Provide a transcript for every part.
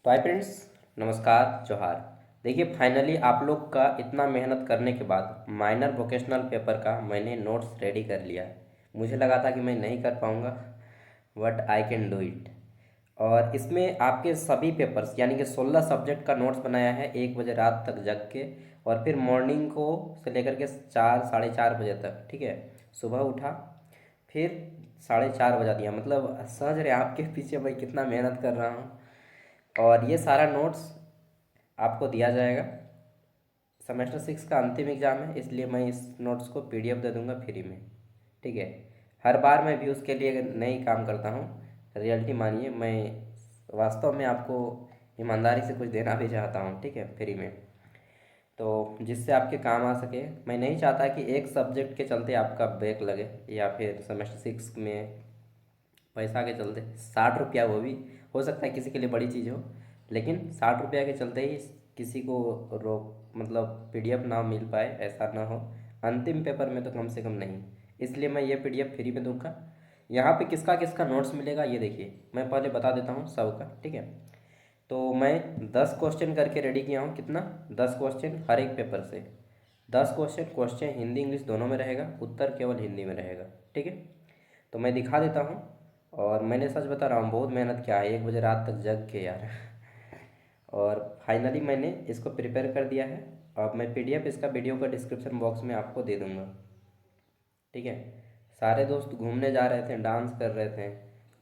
तो hi friends, नमस्कार, जोहार। देखिए, फाइनली आप लोग का इतना मेहनत करने के बाद माइनर वोकेशनल पेपर का मैंने नोट्स रेडी कर लिया है। मुझे लगा था कि मैं नहीं कर पाऊँगा, but I can do it. और इसमें आपके सभी पेपर्स यानी कि 16 सब्जेक्ट का नोट्स बनाया है 1 बजे रात तक जग के। और फिर मॉर्निंग को से लेकर के 4 साढ़े 4 बजे तक, ठीक है। सुबह उठा, फिर 4:30 बजा दिया। मतलब समझ रहे हैं आपके पीछे मैं कितना मेहनत कर रहा हूँ। और ये सारा नोट्स आपको दिया जाएगा। सेमेस्टर 6 का अंतिम एग्ज़ाम है, इसलिए मैं इस नोट्स को पीडीएफ दे दूंगा फ्री में, ठीक है। हर बार मैं व्यूज़ के लिए नहीं काम करता हूँ, रियलिटी मानिए। मैं वास्तव में आपको ईमानदारी से कुछ देना भी चाहता हूँ, ठीक है, फ्री में। तो जिससे आपके काम आ सके। मैं नहीं चाहता कि एक सब्जेक्ट के चलते आपका ब्रेक लगे, या फिर सेमेस्टर 6 में पैसा के चलते 60 रुपया, वो भी हो सकता है किसी के लिए बड़ी चीज़ हो, लेकिन 60 रुपया के चलते ही किसी को रोक मतलब पीडीएफ ना मिल पाए, ऐसा ना हो। अंतिम पेपर में तो कम से कम नहीं। इसलिए मैं ये पीडीएफ फ्री में दूंगा। यहाँ पे किसका किसका नोट्स मिलेगा ये देखिए, मैं पहले बता देता हूँ सबका, ठीक है। तो मैं 10 क्वेश्चन करके रेडी किया हूँ। कितना? 10 क्वेश्चन हर एक पेपर से। 10 क्वेश्चन, क्वेश्चन हिंदी इंग्लिश दोनों में रहेगा, उत्तर केवल हिंदी में रहेगा, ठीक है। तो मैं दिखा देता हूँ। और मैंने सच बता रहा हूँ, बहुत मेहनत किया है 1 बजे रात तक जग के यार। और फाइनली मैंने इसको प्रिपेयर कर दिया है। अब मैं पीडीएफ इसका वीडियो का डिस्क्रिप्शन बॉक्स में आपको दे दूँगा, ठीक है। सारे दोस्त घूमने जा रहे थे, डांस कर रहे थे,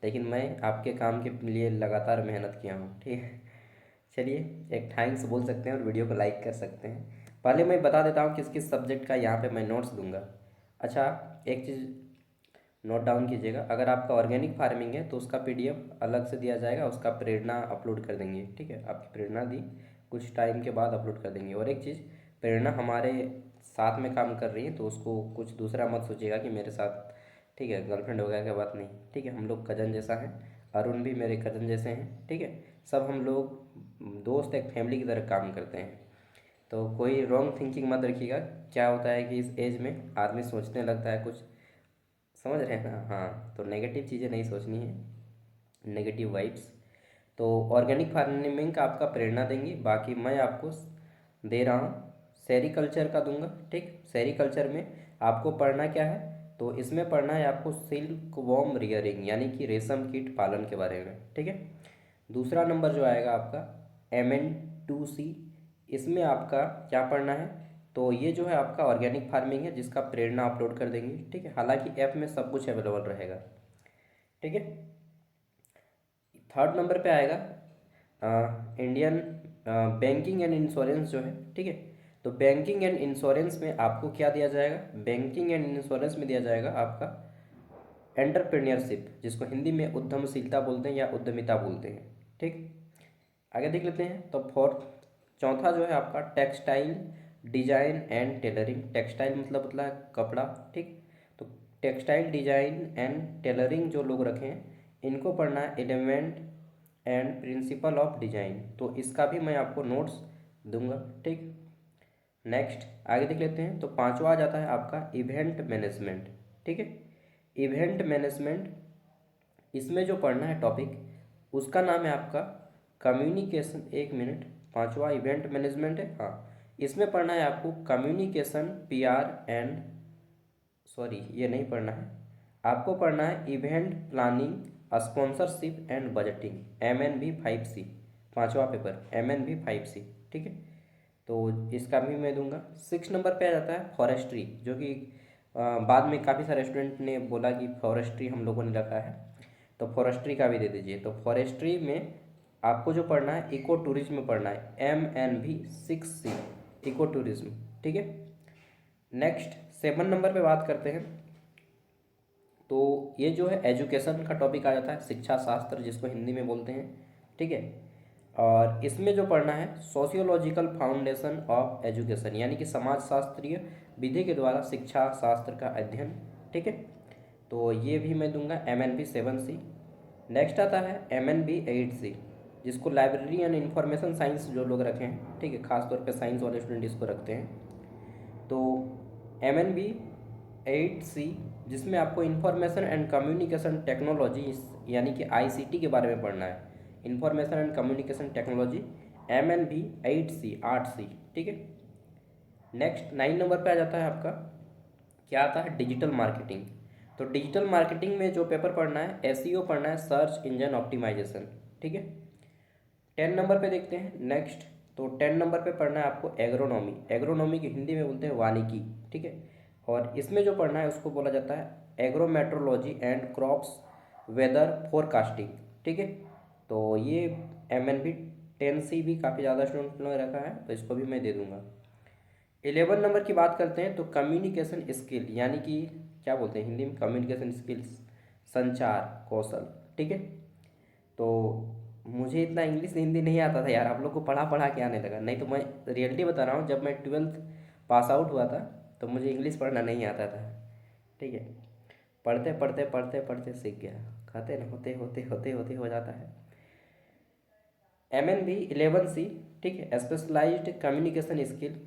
लेकिन मैं आपके काम के लिए लगातार मेहनत किया हूँ, ठीक है। चलिए, एक थैंक्स बोल सकते हैं और वीडियो को लाइक कर सकते हैं। पहले मैं बता देता हूँ किस किस सब्जेक्ट का यहाँ पे मैं नोट्स दूंगा। अच्छा, एक चीज़ नोट डाउन कीजिएगा। अगर आपका ऑर्गेनिक फार्मिंग है तो उसका पीडीएफ अलग से दिया जाएगा, उसका प्रेरणा अपलोड कर देंगे, ठीक है। आपकी प्रेरणा दी कुछ टाइम के बाद अपलोड कर देंगे। और एक चीज़, प्रेरणा हमारे साथ में काम कर रही है, तो उसको कुछ दूसरा मत सोचिएगा कि मेरे साथ, ठीक है, गर्लफ्रेंड वगैरह की बात नहीं, ठीक है। हम लोग कज़न जैसा हैं, अरुण भी मेरे कज़न जैसे हैं, ठीक है। सब हम लोग दोस्त एक फैमिली की तरह काम करते हैं। तो कोई रॉन्ग थिंकिंग मत रखिएगा। क्या होता है कि इस एज में आदमी सोचने लगता है कुछ, समझ रहे हैं ना? हाँ, तो नेगेटिव चीज़ें नहीं सोचनी है, नेगेटिव वाइब्स। तो ऑर्गेनिक फार्मिंग का आपका प्रेरणा देंगी, बाकी मैं आपको दे रहा हूँ सेरीकल्चर का दूंगा, ठीक। सेरीकल्चर में आपको पढ़ना क्या है? तो इसमें पढ़ना है आपको सिल्क वॉर्म रियरिंग, यानी कि रेशम कीट पालन के बारे में, ठीक है। दूसरा नंबर जो आएगा आपका MN2C, इसमें आपका क्या पढ़ना है? तो ये जो है आपका ऑर्गेनिक फार्मिंग है, जिसका प्रेरणा अपलोड कर देंगे, ठीक है। हालांकि ऐप में सब कुछ अवेलेबल रहेगा, ठीक है। थर्ड नंबर पे आएगा इंडियन बैंकिंग एंड इंश्योरेंस जो है, ठीक है। तो बैंकिंग एंड इंश्योरेंस में आपको क्या दिया जाएगा? बैंकिंग एंड इंश्योरेंस में दिया जाएगा आपका एंटरप्रेन्योरशिप, जिसको हिंदी में उद्यमशीलता बोलते हैं या उद्यमिता बोलते हैं, ठीक। आगे देख लेते हैं। तो फोर्थ, चौथा जो है आपका textile design and tailoring. Textile मतलब है कपड़ा, ठीक। तो टेक्सटाइल डिजाइन एंड टेलरिंग जो लोग रखे हैं, इनको पढ़ना है element and principle of design. तो इसका भी मैं आपको नोट्स दूंगा, ठीक। नेक्स्ट आगे देख लेते हैं। तो पांचवा आ जाता है आपका इवेंट मैनेजमेंट, ठीक है। इवेंट मैनेजमेंट, इसमें जो पढ़ना है टॉपिक, उसका नाम है आपका कम्युनिकेशन। एक मिनट, पांचवा इवेंट मैनेजमेंट है, हाँ। इसमें पढ़ना है आपको कम्युनिकेशन, PR एंड, सॉरी ये नहीं पढ़ना है, आपको पढ़ना है event planning, sponsorship and budgeting, MNB5C। पांचवा पेपर MNB5C, ठीक है। तो इसका भी मैं दूंगा। 6 नंबर पे आ जाता है फॉरेस्ट्री, जो कि बाद में काफ़ी सारे स्टूडेंट ने बोला कि फॉरेस्ट्री हम लोगों ने रखा है, तो फॉरेस्ट्री का भी दे दीजिए। तो फॉरेस्ट्री में आपको जो पढ़ना है इको टूरिज्म में पढ़ना है, MNB6C, इको टूरिज्म, ठीक है। नेक्स्ट 7 नंबर पे बात करते हैं। तो ये जो है एजुकेशन का टॉपिक आ जाता है, शिक्षा शास्त्र जिसको हिंदी में बोलते हैं, ठीक है। और इसमें जो पढ़ना है सोशियोलॉजिकल फाउंडेशन ऑफ एजुकेशन, यानी कि समाज शास्त्रीय विधि के द्वारा शिक्षा शास्त्र का अध्ययन, ठीक है। तो ये भी मैं दूंगा MNB7C। नेक्स्ट आता है MNB8C, जिसको लाइब्रेरी एंड इंफॉर्मेशन साइंस जो लोग रखे हैं, ठीक है, खासतौर पे साइंस वाले स्टूडेंट इसको रखते हैं। तो MNB8C, जिसमें आपको इंफॉर्मेशन एंड कम्युनिकेशन टेक्नोलॉजी यानी कि ICT के बारे में पढ़ना है। Information and communication technology, MNB 8C 8C, ठीक है। नेक्स्ट 9 नंबर पे आ जाता है आपका, क्या आता है, डिजिटल मार्केटिंग। तो डिजिटल मार्केटिंग में जो पेपर पढ़ना है, SEO पढ़ना है, सर्च इंजन ऑप्टिमाइजेशन, ठीक है। 10 नंबर पे देखते हैं नेक्स्ट। तो 10 नंबर पे पढ़ना है आपको एग्रोनॉमी। एग्रोनॉमी की हिंदी में बोलते हैं वानिकी, ठीक है। और इसमें जो पढ़ना है उसको बोला जाता है agrometeorology and crops weather forecasting, ठीक है। तो ये MNB 10C भी काफ़ी ज़्यादा स्टूडेंट ने रखा है, तो इसको भी मैं दे दूंगा। 11 नंबर की बात करते हैं तो कम्युनिकेशन स्किल, यानी कि क्या बोलते हैं हिंदी में, कम्युनिकेशन स्किल्स, संचार कौशल, ठीक है। तो मुझे इतना इंग्लिश हिंदी नहीं आता था यार, आप लोग को पढ़ा पढ़ा के आने लगा, नहीं तो मैं रियलिटी बता रहा हूँ, जब मैं 12th पास आउट हुआ था तो मुझे इंग्लिश पढ़ना नहीं आता था, ठीक है। पढ़ते पढ़ते पढ़ते पढ़ते सीख गया, कहते ना होते होते होते होते हो जाता है। MNB 11C, ठीक है, स्पेशलाइज्ड कम्युनिकेशन स्किल।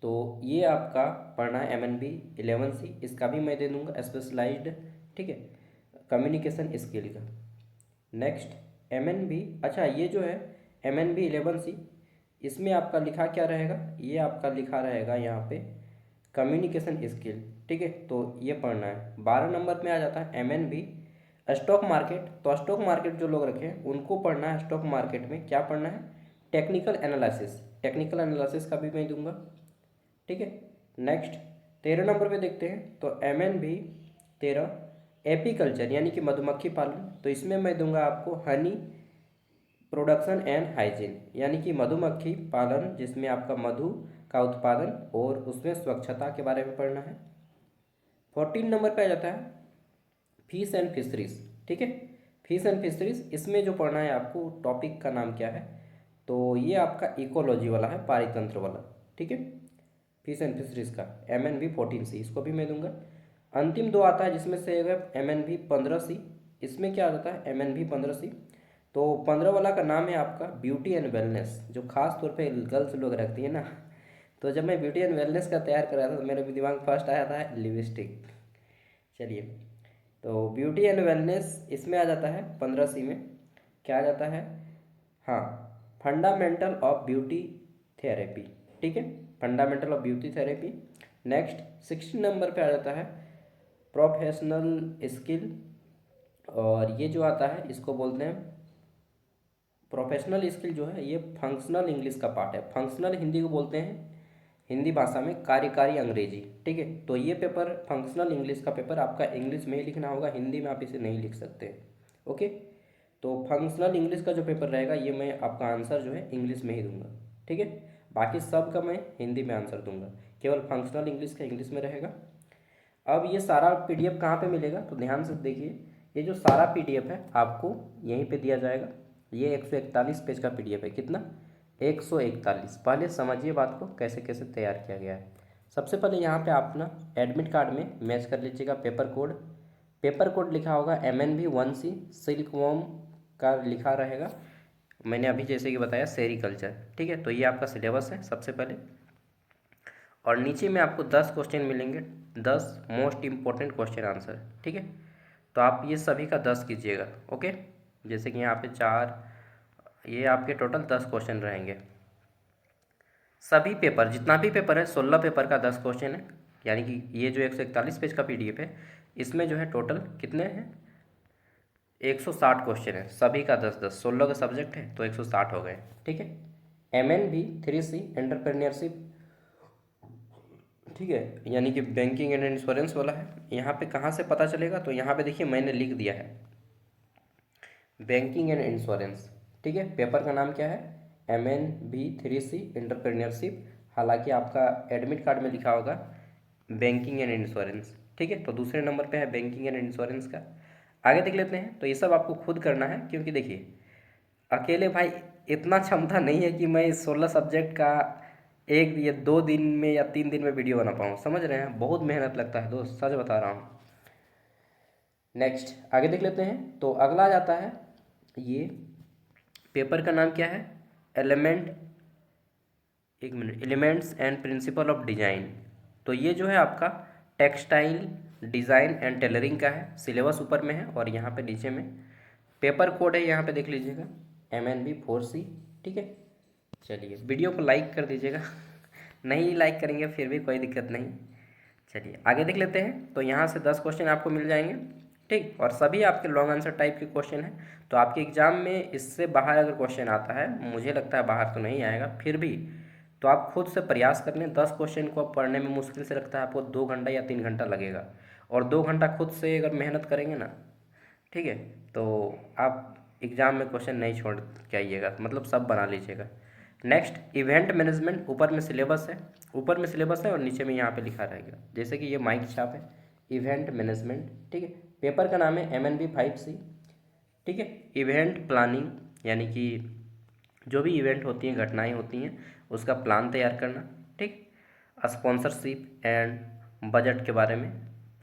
तो ये आपका पढ़ना है MNB 11C, इसका भी मैं दे दूंगा स्पेशलाइज्ड, ठीक है, कम्युनिकेशन स्किल का। नेक्स्ट MNB, अच्छा ये जो है MNB 11C, इसमें आपका लिखा क्या रहेगा, ये आपका लिखा रहेगा यहाँ पे कम्युनिकेशन स्किल, ठीक है। तो ये पढ़ना है। 12 नंबर में आ जाता है MNB स्टॉक मार्केट। तो स्टॉक मार्केट जो लोग रखे हैं उनको पढ़ना है, स्टॉक मार्केट में क्या पढ़ना है, टेक्निकल एनालिसिस। टेक्निकल एनालिसिस का भी मैं दूंगा, ठीक है। नेक्स्ट 13 नंबर पे देखते हैं तो MNB 13 एपीकल्चर, यानी कि मधुमक्खी पालन। तो इसमें मैं दूंगा आपको हनी प्रोडक्शन एंड हाइजीन, यानी कि मधुमक्खी पालन जिसमें आपका मधु का उत्पादन और उसमें स्वच्छता के बारे में पढ़ना है। 14 नंबर पे आ जाता है फिश एंड फिशरीज, ठीक है। फिश एंड फिशरीज, इसमें जो पढ़ना है आपको, टॉपिक का नाम क्या है, तो ये आपका इकोलॉजी वाला है, पारितंत्र वाला, ठीक है। फिश एंड फिशरीज का MNB 14C, इसको भी मैं दूंगा। अंतिम दो आता है जिसमें से एक है MNB 15C। इसमें क्या आ जाता है MNB 15C, तो 15 वाला का नाम है आपका ब्यूटी एंड वेलनेस, जो खास तौर पे गर्ल्स लोग रखती है ना। तो जब मैं ब्यूटी एंड वेलनेस का तैयार कर रहा था तो मेरे भी दिमाग फर्स्ट आया था लिपस्टिक। चलिए, तो ब्यूटी एंड वेलनेस इसमें आ जाता है 15C में, क्या आ जाता है, हाँ, फंडामेंटल ऑफ ब्यूटी थेरेपी, ठीक है, fundamental of beauty therapy. Next 16 number पे आ जाता है प्रोफेशनल स्किल, और ये जो आता है इसको बोलते हैं प्रोफेशनल स्किल, जो है ये फंक्शनल इंग्लिश का पार्ट है। फंक्शनल हिंदी को बोलते हैं हिंदी भाषा में कार्यकारी अंग्रेजी, ठीक है। तो ये पेपर फंक्शनल इंग्लिश का पेपर आपका इंग्लिश में ही लिखना होगा, हिंदी में आप इसे नहीं लिख सकते, ओके। तो फंक्शनल इंग्लिश का जो पेपर रहेगा ये मैं आपका आंसर जो है इंग्लिश में ही दूंगा, ठीक है। बाकी सब का मैं हिंदी में आंसर दूंगा, केवल फंक्शनल इंग्लिश का इंग्लिश में रहेगा। अब ये सारा PDF कहाँ पे मिलेगा, तो ध्यान से देखिए, ये जो सारा PDF है आपको यहीं पे दिया जाएगा। ये 141 पेज का PDF है, कितना, 141। पहले समझिए बात को कैसे कैसे तैयार किया गया है। सबसे पहले यहाँ पे आप ना एडमिट कार्ड में मैच कर लीजिएगा पेपर कोड। पेपर कोड लिखा होगा MNB 1C, सिल्क वॉर्म का लिखा रहेगा, मैंने अभी जैसे कि बताया सेरीकल्चर, ठीक है। तो ये आपका सिलेबस है सबसे पहले, और नीचे में आपको 10 क्वेश्चन मिलेंगे, 10 मोस्ट इम्पोर्टेंट क्वेश्चन आंसर, ठीक है। तो आप ये सभी का 10 कीजिएगा, ओके। जैसे कि यहाँ पे 4, ये आपके टोटल 10 क्वेश्चन रहेंगे। सभी पेपर, जितना भी पेपर है, 16 पेपर का 10 क्वेश्चन है, यानी कि ये जो 141 पेज का PDF है, इसमें जो है टोटल कितने हैं, 160 क्वेश्चन है, सभी का 10-10, 16 का सब्जेक्ट है तो 160 हो गए, ठीक है। MNB 3C एंटरप्रेन्योरशिप, ठीक है, यानी कि बैंकिंग एंड इंश्योरेंस वाला है। यहाँ पे कहाँ से पता चलेगा, तो यहाँ पे देखिए मैंने लिख दिया है बैंकिंग एंड इंश्योरेंस, ठीक है। पेपर का नाम क्या है, MNB 3C एंटरप्रेन्योरशिप, हालांकि आपका एडमिट कार्ड में लिखा होगा बैंकिंग एंड इंश्योरेंस, ठीक है। तो दूसरे नंबर पे है बैंकिंग एंड इंश्योरेंस का। आगे देख लेते हैं, तो ये सब आपको खुद करना है, क्योंकि देखिए अकेले भाई इतना क्षमता नहीं है कि मैं इस 16 सब्जेक्ट का 1 या 2 दिन में या 3 दिन में वीडियो बना पाऊँ, समझ रहे हैं, बहुत मेहनत लगता है दोस्त, सच बता रहा हूँ। नेक्स्ट आगे देख लेते हैं, तो अगला जाता है, ये पेपर का नाम क्या है, elements and principle of design. तो ये जो है आपका टेक्सटाइल डिज़ाइन एंड टेलरिंग का है, सिलेबस ऊपर में है और यहाँ पे नीचे में पेपर कोड है यहाँ पे देख लीजिएगा MNB4C, ठीक है। चलिए वीडियो को लाइक कर दीजिएगा नहीं लाइक करेंगे फिर भी कोई दिक्कत नहीं। चलिए आगे देख लेते हैं। तो यहाँ से 10 क्वेश्चन आपको मिल जाएंगे, ठीक, और सभी आपके लॉन्ग आंसर टाइप के क्वेश्चन हैं। तो आपके एग्जाम में इससे बाहर अगर क्वेश्चन आता है, मुझे लगता है बाहर तो नहीं आएगा, फिर भी तो आप खुद से प्रयास कर लें। 10 क्वेश्चन को आप पढ़ने में मुश्किल से लगता है आपको 2 घंटा या 3 घंटा लगेगा, और 2 घंटा खुद से अगर मेहनत करेंगे ना, ठीक है, तो आप एग्ज़ाम में क्वेश्चन नहीं छोड़ के आइएगा, मतलब सब बना लीजिएगा। नेक्स्ट इवेंट मैनेजमेंट, ऊपर में सिलेबस है, ऊपर में सिलेबस है और नीचे में यहाँ पे लिखा रहेगा, जैसे कि ये माइक छाप है, इवेंट मैनेजमेंट, ठीक है। पेपर का नाम है MNB5C, ठीक है। इवेंट प्लानिंग, यानी कि जो भी इवेंट होती हैं, घटनाएं होती हैं, उसका प्लान तैयार करना, ठीक। स्पॉन्सरशिप एंड बजट के बारे में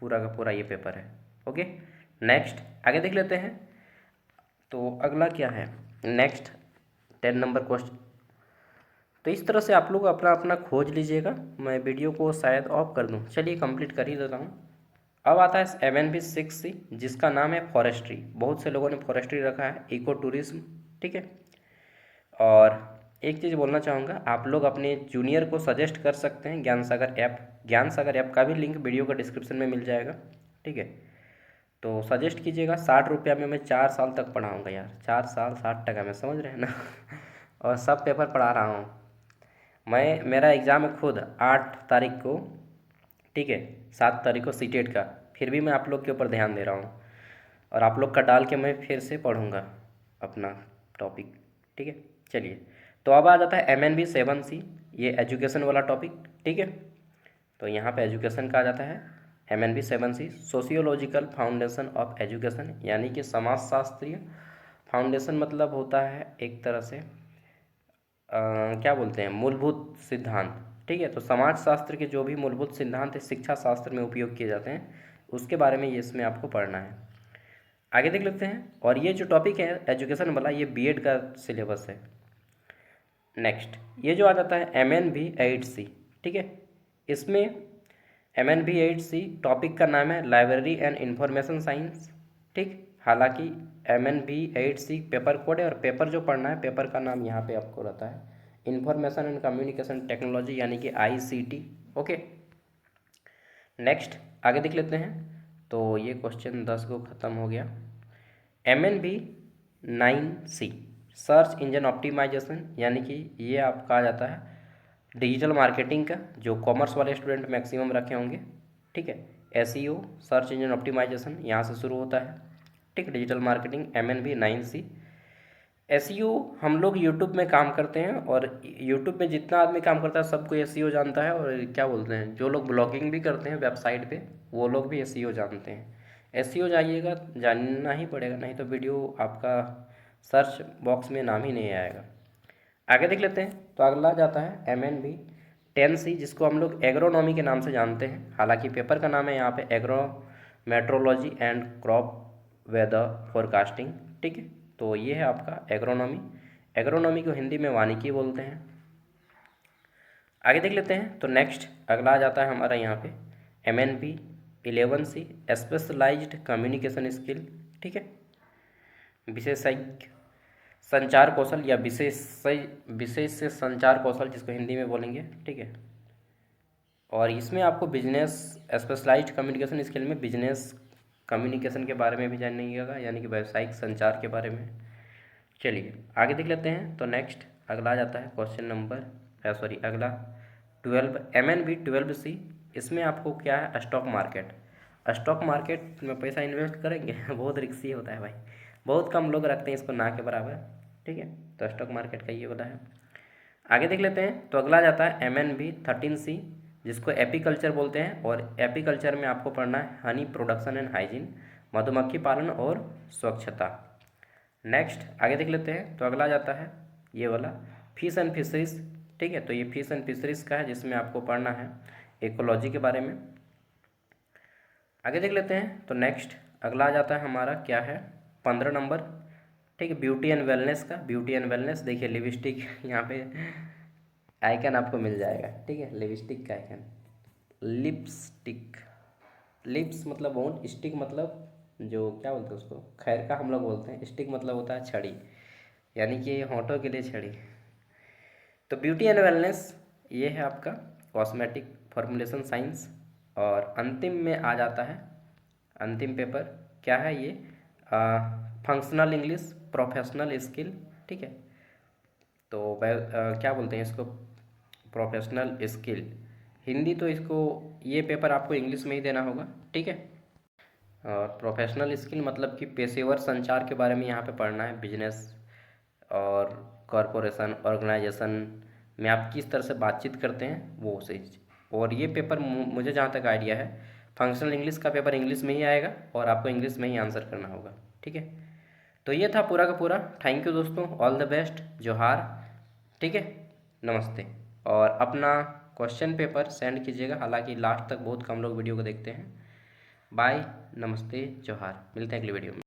पूरा का पूरा ये पेपर है, ओके। नेक्स्ट आगे देख लेते हैं। तो अगला क्या है, नेक्स्ट 10 नंबर क्वेश्चन। तो इस तरह से आप लोग अपना अपना खोज लीजिएगा, मैं वीडियो को शायद ऑफ कर दूं, चलिए कंप्लीट कर ही देता हूं। अब आता है MNB6C, जिसका नाम है फॉरेस्ट्री। बहुत से लोगों ने फॉरेस्ट्री रखा है, इको टूरिज्म, ठीक है। और एक चीज़ बोलना चाहूँगा, आप लोग अपने जूनियर को सजेस्ट कर सकते हैं ज्ञान सागर ऐप। ज्ञान सागर ऐप का भी लिंक वीडियो का डिस्क्रिप्शन में मिल जाएगा, ठीक है। तो सजेस्ट कीजिएगा, 60 रुपया में मैं 4 साल तक पढ़ाऊँगा यार, 4 साल 60 टका में, समझ रहे हैं ना और सब पेपर पढ़ा रहा हूँ मैं। मेरा एग्ज़ाम है खुद 8 तारीख को, ठीक है, 7 तारीख को सीटेट का, फिर भी मैं आप लोग के ऊपर ध्यान दे रहा हूँ, और आप लोग का डाल के मैं फिर से पढ़ूँगा अपना टॉपिक, ठीक है। चलिए तो अब आ जाता है MNB7C, ये एजुकेशन वाला टॉपिक, ठीक है। तो यहाँ पे एजुकेशन का आ जाता है MNB7C, sociological foundation of education, यानी कि समाजशास्त्रीय फाउंडेशन, मतलब होता है एक तरह से क्या बोलते हैं, मूलभूत सिद्धांत, ठीक है। तो समाज शास्त्र के जो भी मूलभूत सिद्धांत है शिक्षा शास्त्र में उपयोग किए जाते हैं, उसके बारे में ये इसमें आपको पढ़ना है। आगे देख लेते हैं। और ये जो टॉपिक है एजुकेशन वाला, ये B.Ed का सिलेबस है। नेक्स्ट ये जो आ जाता है MNB8C, ठीक है। इसमें MNB8C टॉपिक का नाम है लाइब्रेरी एंड इंफॉर्मेशन साइंस, ठीक। हालांकि MNB8C पेपर कोड है, और पेपर जो पढ़ना है, पेपर का नाम यहाँ पे आपको रहता है इंफॉर्मेशन एंड कम्युनिकेशन टेक्नोलॉजी, यानी कि ICT, ओके। नेक्स्ट आगे देख लेते हैं। तो ये क्वेश्चन 10 को ख़त्म हो गया। MNB9C सर्च इंजन ऑप्टिमाइजेशन, यानी कि ये आपका आ जाता है डिजिटल मार्केटिंग का, जो कॉमर्स वाले स्टूडेंट मैक्सिमम रखे होंगे, ठीक है। SEO सर्च इंजन ऑप्टिमाइजेशन यहाँ से शुरू होता है, ठीक। Digital marketing MNB9C। SEO हम लोग यूट्यूब में काम करते हैं, और यूट्यूब में जितना आदमी काम करता है सबको SEO जानता है, और क्या बोलते हैं, जो लोग ब्लॉगिंग भी करते हैं वेबसाइट पे, वो लोग भी SEO जानते हैं। SEO जाइएगा, जानना ही पड़ेगा, नहीं तो वीडियो आपका सर्च बॉक्स में नाम ही नहीं आएगा। आगे देख लेते हैं। तो अगला जाता है MNB10C, जिसको हम लोग एग्रोनॉमी के नाम से जानते हैं, हालांकि पेपर का नाम है यहाँ पे agro meteorology and crop weather forecasting, ठीक है। तो ये है आपका एग्रोनॉमी। एग्रोनॉमी को हिंदी में वानिकी बोलते हैं। आगे देख लेते हैं। तो नेक्स्ट अगला आ जाता है हमारा यहाँ पे MNB11C स्पेशलाइज्ड कम्युनिकेशन स्किल, ठीक है। विशेषज्ञ संचार कौशल, या विशेष से संचार कौशल, जिसको हिंदी में बोलेंगे, ठीक है। और इसमें आपको बिजनेस स्पेशलाइज्ड कम्युनिकेशन स्किल में बिजनेस कम्युनिकेशन के बारे में भी जानिएगा, यानी कि व्यावसायिक संचार के बारे में। चलिए आगे देख लेते हैं। तो नेक्स्ट अगला आ जाता है क्वेश्चन नंबर अगला 12 MNB12C। इसमें आपको क्या है, स्टॉक मार्केट। स्टॉक मार्केट में पैसा इन्वेस्ट करेंगे बहुत रिस्की होता है भाई, बहुत कम लोग रखते हैं इसको ना के बराबर, ठीक है। तो स्टॉक मार्केट का ये वाला है। आगे देख लेते हैं। तो अगला जाता है MNB13C, जिसको एपीकल्चर बोलते हैं, और एपीकल्चर में आपको पढ़ना है हनी प्रोडक्शन एंड हाइजीन, मधुमक्खी पालन और स्वच्छता। नेक्स्ट आगे देख लेते हैं। तो अगला जाता है ये वाला फिश एंड फिशरीज, ठीक है। तो ये फिश एंड फिशरीज का है, जिसमें आपको पढ़ना है इकोलॉजी के बारे में। आगे देख लेते हैं। तो नेक्स्ट अगला आ जाता है हमारा क्या है, 15 नंबर, ठीक है, ब्यूटी एंड वेलनेस का। ब्यूटी एंड वेलनेस देखिए, लिपस्टिक यहाँ पे आइकन आपको मिल जाएगा, ठीक है, लिपस्टिक का आइकन। लिपस्टिक, लिप्स मतलब होंठ, स्टिक मतलब जो क्या बोलते हैं उसको, खैर का हम लोग बोलते हैं, स्टिक मतलब होता है छड़ी, यानी कि होंठों के लिए छड़ी। तो ब्यूटी एंड वेलनेस ये है आपका कॉस्मेटिक फॉर्मुलेशन साइंस। और अंतिम में आ जाता है, अंतिम पेपर क्या है ये, फंक्शनल इंग्लिश प्रोफेशनल स्किल। ठीक है, तो क्या बोलते हैं इसको, प्रोफेशनल स्किल हिंदी, तो इसको ये पेपर आपको इंग्लिश में ही देना होगा। ठीक है, और प्रोफेशनल स्किल मतलब कि पेशेवर संचार के बारे में यहाँ पे पढ़ना है, बिजनेस और कॉरपोरेशन ऑर्गेनाइजेशन में आप किस तरह से बातचीत करते हैं वो चीज़। और ये पेपर मुझे जहाँ तक आइडिया है, फंक्शनल इंग्लिश का पेपर इंग्लिश में ही आएगा और आपको इंग्लिश में ही आंसर करना होगा। ठीक है, तो ये था पूरा का पूरा। थैंक यू दोस्तों, ऑल द बेस्ट, जोहार। ठीक है, नमस्ते। और अपना क्वेश्चन पेपर सेंड कीजिएगा, हालांकि लास्ट तक बहुत कम लोग वीडियो को देखते हैं। बाय, नमस्ते, जोहार, मिलते हैं अगली वीडियो में।